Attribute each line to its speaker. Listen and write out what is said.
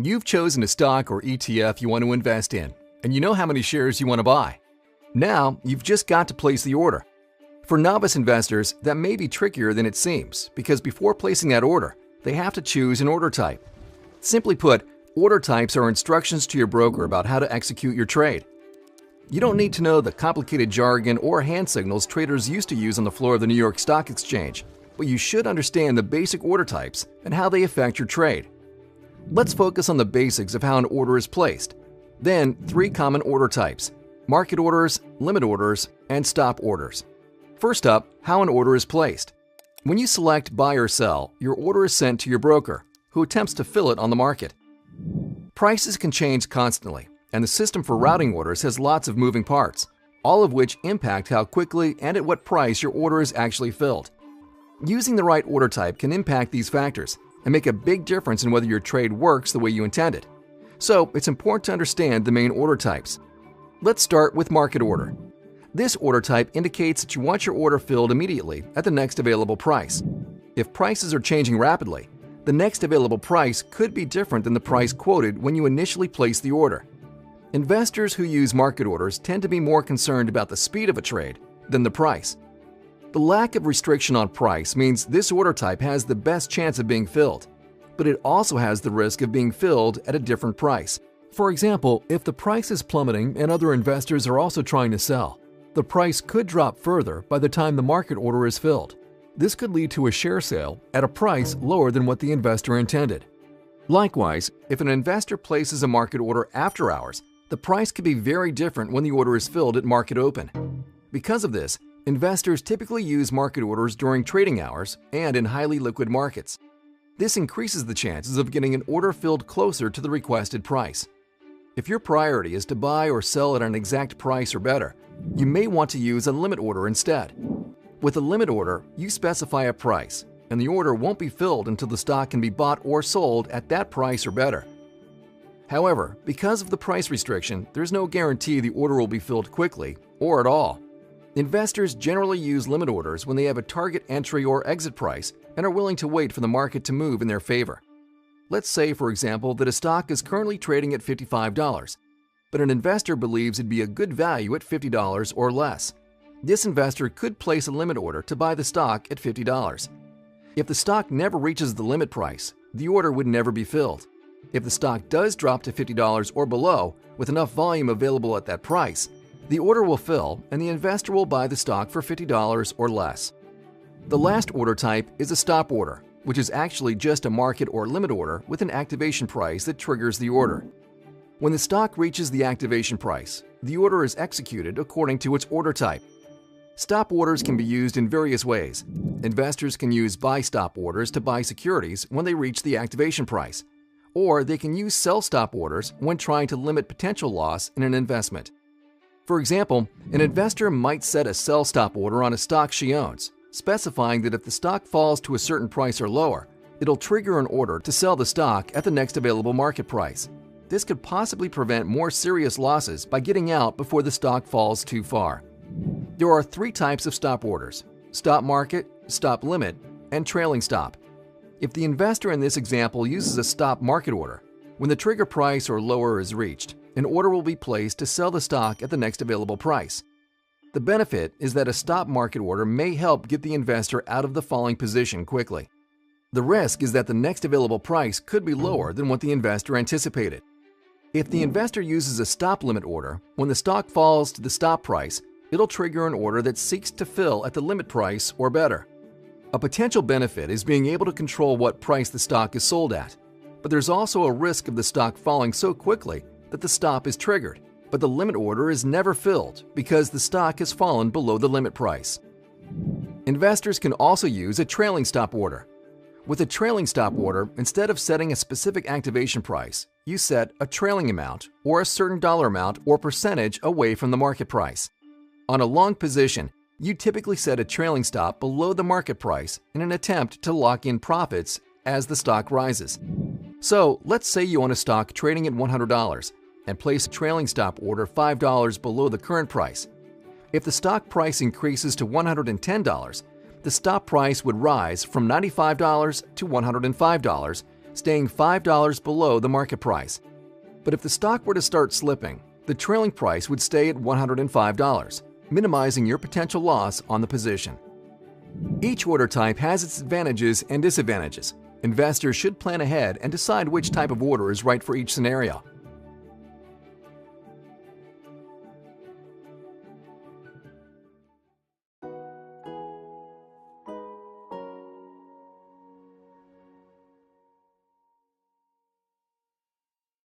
Speaker 1: You've chosen a stock or ETF you want to invest in, and you know how many shares you want to buy. Now, you've just got to place the order. For novice investors, that may be trickier than it seems because before placing that order, they have to choose an order type. Simply put, order types are instructions to your broker about how to execute your trade. You don't need to know the complicated jargon or hand signals traders used to use on the floor of the New York Stock Exchange, but you should understand the basic order types and how they affect your trade. Let's focus on the basics of how an order is placed. Then, 3 common order types: market orders, limit orders, and stop orders. First up, how an order is placed. When you select buy or sell, your order is sent to your broker, who attempts to fill it on the market. Prices can change constantly, and the system for routing orders has lots of moving parts, all of which impact how quickly and at what price your order is actually filled. Using the right order type can impact these factors and make a big difference in whether your trade works the way you intended. So, it's important to understand the main order types. Let's start with market order. This order type indicates that you want your order filled immediately at the next available price. If prices are changing rapidly, the next available price could be different than the price quoted when you initially placed the order. Investors who use market orders tend to be more concerned about the speed of a trade than the price. The lack of restriction on price means this order type has the best chance of being filled, but it also has the risk of being filled at a different price. For example, if the price is plummeting and other investors are also trying to sell, the price could drop further by the time the market order is filled. This could lead to a share sale at a price lower than what the investor intended. Likewise, if an investor places a market order after hours, the price could be very different when the order is filled at market open. Because of this, investors typically use market orders during trading hours and in highly liquid markets. This increases the chances of getting an order filled closer to the requested price. If your priority is to buy or sell at an exact price or better, you may want to use a limit order instead. With a limit order, you specify a price, and the order won't be filled until the stock can be bought or sold at that price or better. However, because of the price restriction, there's no guarantee the order will be filled quickly or at all. Investors generally use limit orders when they have a target entry or exit price and are willing to wait for the market to move in their favor. Let's say, for example, that a stock is currently trading at $55, but an investor believes it'd be a good value at $50 or less. This investor could place a limit order to buy the stock at $50. If the stock never reaches the limit price, the order would never be filled. If the stock does drop to $50 or below, with enough volume available at that price, the order will fill and the investor will buy the stock for $50 or less. The last order type is a stop order, which is actually just a market or limit order with an activation price that triggers the order. When the stock reaches the activation price, the order is executed according to its order type. Stop orders can be used in various ways. Investors can use buy stop orders to buy securities when they reach the activation price, or they can use sell stop orders when trying to limit potential loss in an investment. For example, an investor might set a sell stop order on a stock she owns, specifying that if the stock falls to a certain price or lower, it'll trigger an order to sell the stock at the next available market price. This could possibly prevent more serious losses by getting out before the stock falls too far. There are 3 types of stop orders: stop market, stop limit, and trailing stop. If the investor in this example uses a stop market order, when the trigger price or lower is reached, an order will be placed to sell the stock at the next available price. The benefit is that a stop market order may help get the investor out of the falling position quickly. The risk is that the next available price could be lower than what the investor anticipated. If the investor uses a stop limit order, when the stock falls to the stop price, it'll trigger an order that seeks to fill at the limit price or better. A potential benefit is being able to control what price the stock is sold at, but there's also a risk of the stock falling so quickly that the stop is triggered, but the limit order is never filled because the stock has fallen below the limit price. Investors can also use a trailing stop order. With a trailing stop order, instead of setting a specific activation price, you set a trailing amount or a certain dollar amount or percentage away from the market price. On a long position, you typically set a trailing stop below the market price in an attempt to lock in profits as the stock rises. So, let's say you own a stock trading at $100 and place a trailing stop order $5 below the current price. If the stock price increases to $110, the stop price would rise from $95 to $105, staying $5 below the market price. But if the stock were to start slipping, the trailing price would stay at $105, minimizing your potential loss on the position. Each order type has its advantages and disadvantages. Investors should plan ahead and decide which type of order is right for each scenario.